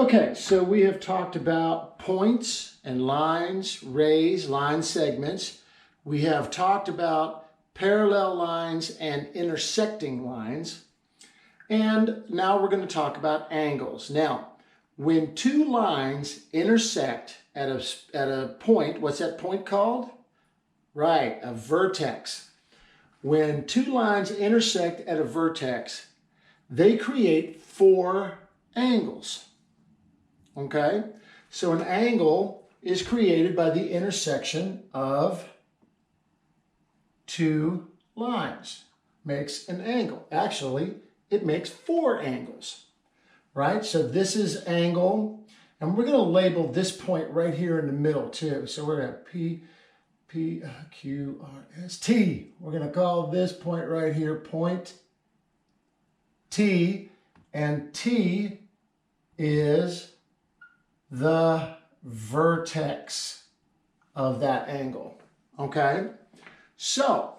Okay, so we have talked about points and lines, rays, line segments. We have talked about parallel lines and intersecting lines. And now we're going to talk about angles. Now, when two lines intersect at a point, what's that point called? Right, a vertex. When two lines intersect at a vertex, they create four angles. Okay, so an angle is created by the intersection of two lines. Makes an angle. Actually, it makes four angles, right? So this is angle, and we're going to label this point right here in the middle too. So we're going to have Q, R, S, T. We're going to call this point right here point T, and T is the vertex of that angle, okay? So,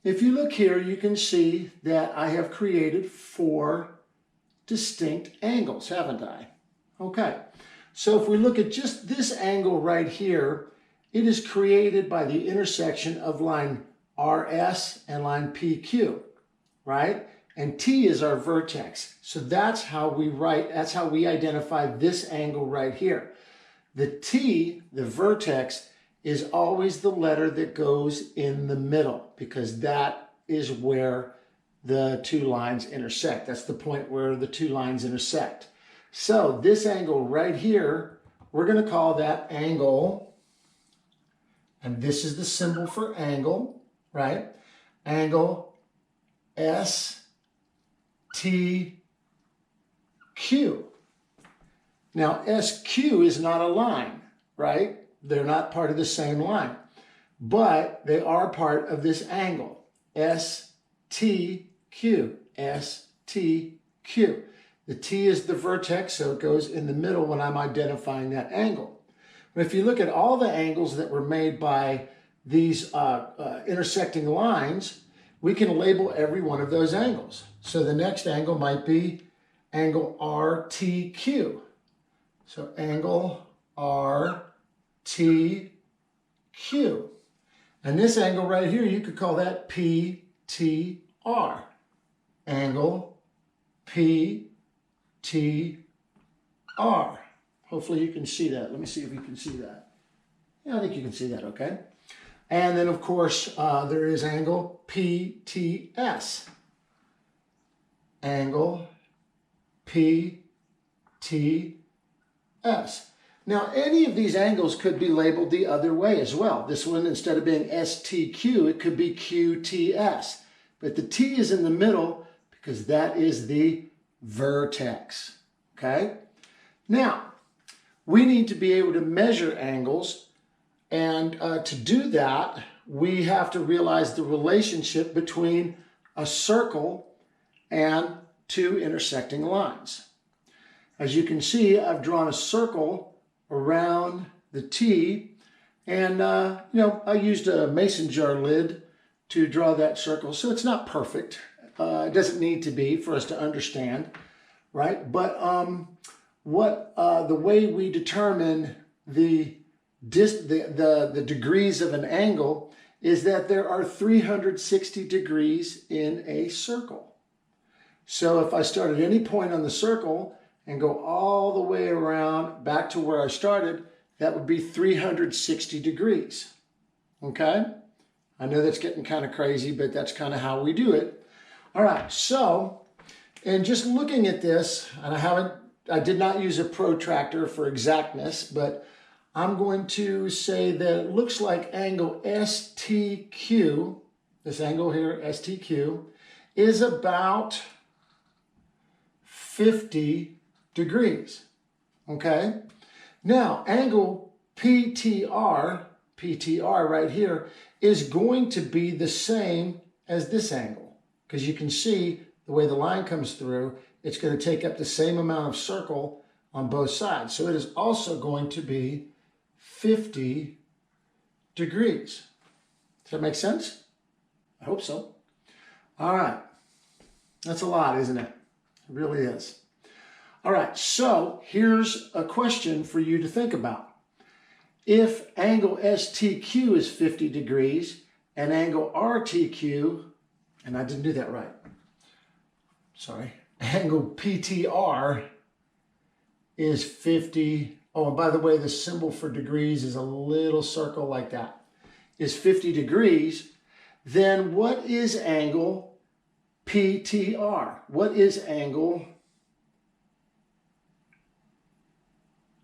if you look here, you can see that I have created four distinct angles, haven't I? Okay, so if we look at just this angle right here, it is created by the intersection of line RS and line PQ, right? And T is our vertex. So that's how we identify this angle right here. The T, the vertex, is always the letter that goes in the middle because that is where the two lines intersect. That's the point where the two lines intersect. So this angle right here, we're going to call that angle, and this is the symbol for angle, right? Angle STQ. Now, SQ is not a line, right? They're not part of the same line, but they are part of this angle, STQ, STQ. The T is the vertex, so it goes in the middle when I'm identifying that angle. But if you look at all the angles that were made by these intersecting lines, we can label every one of those angles. So the next angle might be angle RTQ. So angle RTQ. And this angle right here, you could call that PTR. Angle PTR. Hopefully you can see that. Let me see if you can see that. Yeah, I think you can see that, okay? And then, of course, there is angle PTS. Angle PTS. Now, any of these angles could be labeled the other way as well. This one, instead of being STQ, it could be QTS. But the T is in the middle because that is the vertex, okay? Now, we need to be able to measure angles, and to do that, we have to realize the relationship between a circle and two intersecting lines. As you can see, I've drawn a circle around the T, and I used a mason jar lid to draw that circle, so it's not perfect. It doesn't need to be for us to understand, right? But the way we determine the degrees of an angle is that there are 360 degrees in a circle. So if I start at any point on the circle and go all the way around back to where I started, that would be 360 degrees. Okay? I know that's getting kind of crazy, but that's kind of how we do it. All right, so, and just looking at this, and I did not use a protractor for exactness, but I'm going to say that it looks like angle STQ, this angle here, STQ, is about 50 degrees, okay? Now, angle PTR right here, is going to be the same as this angle, because you can see the way the line comes through, it's going to take up the same amount of circle on both sides. So it is also going to be 50 degrees. Does that make sense? I hope so. All right. That's a lot, isn't it? It really is. All right, so here's a question for you to think about. If angle STQ is 50 degrees and angle RTQ, and I didn't do that right, sorry, angle PTR is 50, oh, and by the way, the symbol for degrees is a little circle like that, is 50 degrees, then what is angle PTR? What is angle,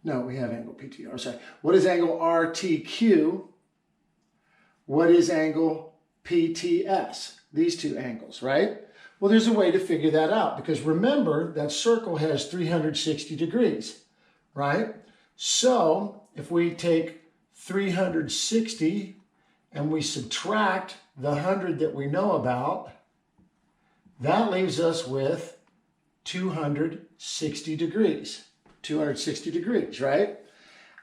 no, we have angle PTR, sorry. What is angle RTQ? What is angle PTS? These two angles, right? Well, there's a way to figure that out because remember that circle has 360 degrees, right? So if we take 360 and we subtract the 100 that we know about, that leaves us with 260 degrees. 260 degrees, right?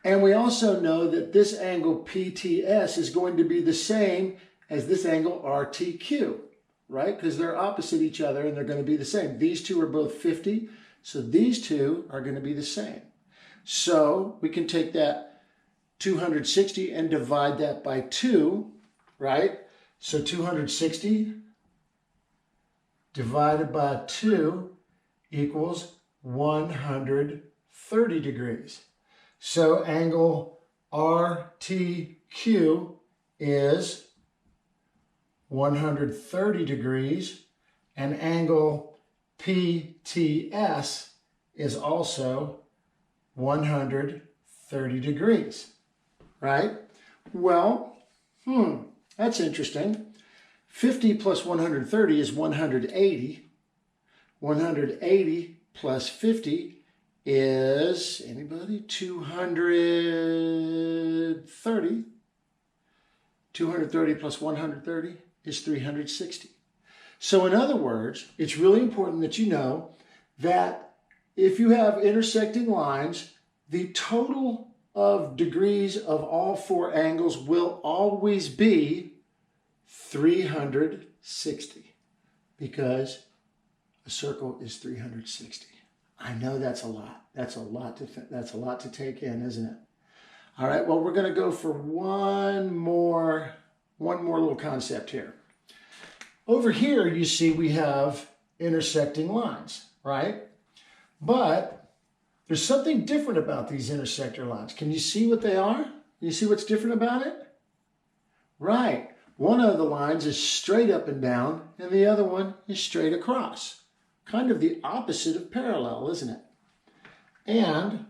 And we also know that this angle PTS is going to be the same as this angle RTQ, right? Because they're opposite each other and they're going to be the same. These two are both 50, so these two are going to be the same. So we can take that 260 and divide that by 2, right? So 260 divided by 2 equals 130 degrees. So angle RTQ is 130 degrees and angle PTS is also 130 degrees, right? Well, that's interesting. 50 plus 130 is 180. 180 plus 50 is, anybody? 230. 230 plus 130 is 360. So in other words, it's really important that you know that if you have intersecting lines, the total of degrees of all four angles will always be 360 because a circle is 360. I know that's a lot. That's a lot to take in, isn't it? All right, well, we're going to go for one more little concept here. Over here, you see we have intersecting lines, right? But there's something different about these intersector lines. Can you see what they are? Can you see what's different about it? Right. One of the lines is straight up and down, and the other one is straight across. Kind of the opposite of parallel, isn't it? And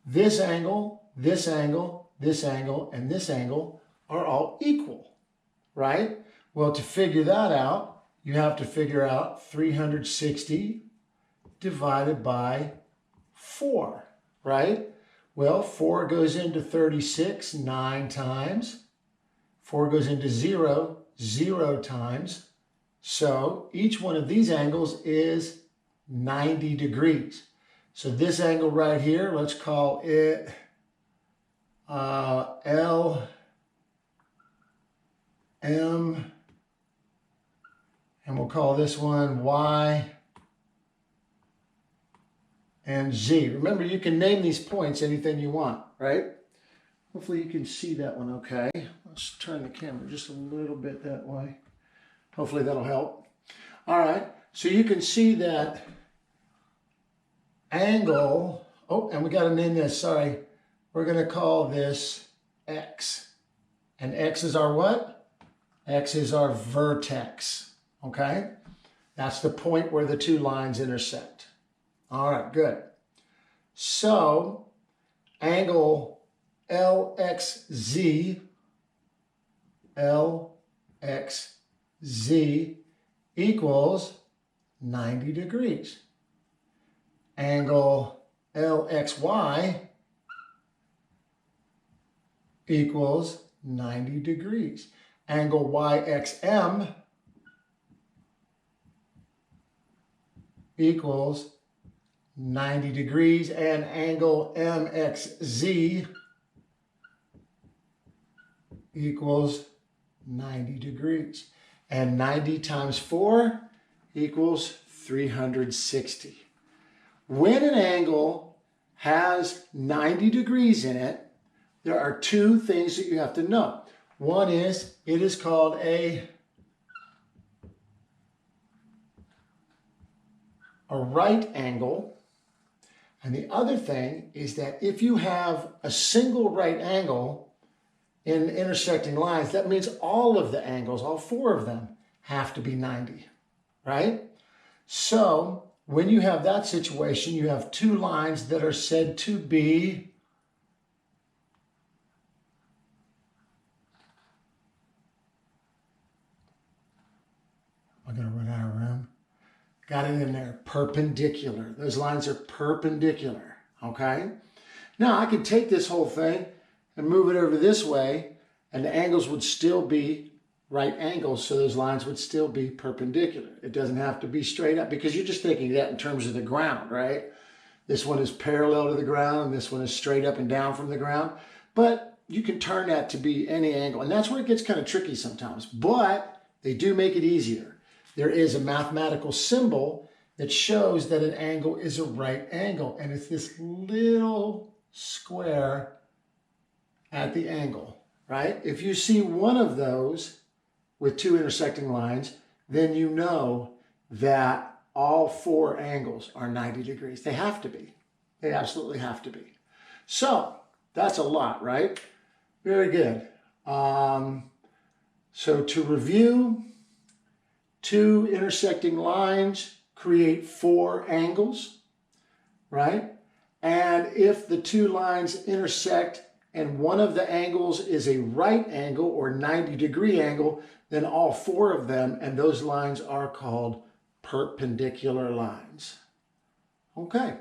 this angle, this angle, this angle, and this angle are all equal, right? Well, to figure that out, you have to figure out 360 divided by 4, right? Well, 4 goes into 36 9 times. 4 goes into 0 0 times. So each one of these angles is 90 degrees. So this angle right here, let's call it L, M, and we'll call this one Y and Z. Remember, you can name these points anything you want, right? Hopefully you can see that one okay. Let's turn the camera just a little bit that way. Hopefully that'll help. All right, so you can see that angle, oh, and we got to name this, sorry. We're going to call this X. And X is our what? X is our vertex, okay? That's the point where the two lines intersect. All right, good. So angle LXZ equals 90 degrees. Angle LXY equals 90 degrees. Angle YXM equals 90 degrees, and angle MXZ equals 90 degrees. And 90 times 4 equals 360. When an angle has 90 degrees in it, there are two things that you have to know. One is it is called a right angle. And the other thing is that if you have a single right angle in intersecting lines, that means all of the angles, all four of them, have to be 90, right? So when you have that situation, you have two lines that are said to be I'm going to run out of room. Got it in there, perpendicular. Those lines are perpendicular, okay? Now I could take this whole thing and move it over this way, and the angles would still be right angles, so those lines would still be perpendicular. It doesn't have to be straight up, because you're just thinking that in terms of the ground, right? This one is parallel to the ground, and this one is straight up and down from the ground. But you can turn that to be any angle, and that's where it gets kind of tricky sometimes. But they do make it easier. There is a mathematical symbol that shows that an angle is a right angle, and it's this little square at the angle, right? If you see one of those with two intersecting lines, then you know that all four angles are 90 degrees. They have to be. They absolutely have to be. So that's a lot, right? Very good. So to review, two intersecting lines create four angles, right? And if the two lines intersect and one of the angles is a right angle or 90-degree angle, then all four of them and those lines are called perpendicular lines. Okay.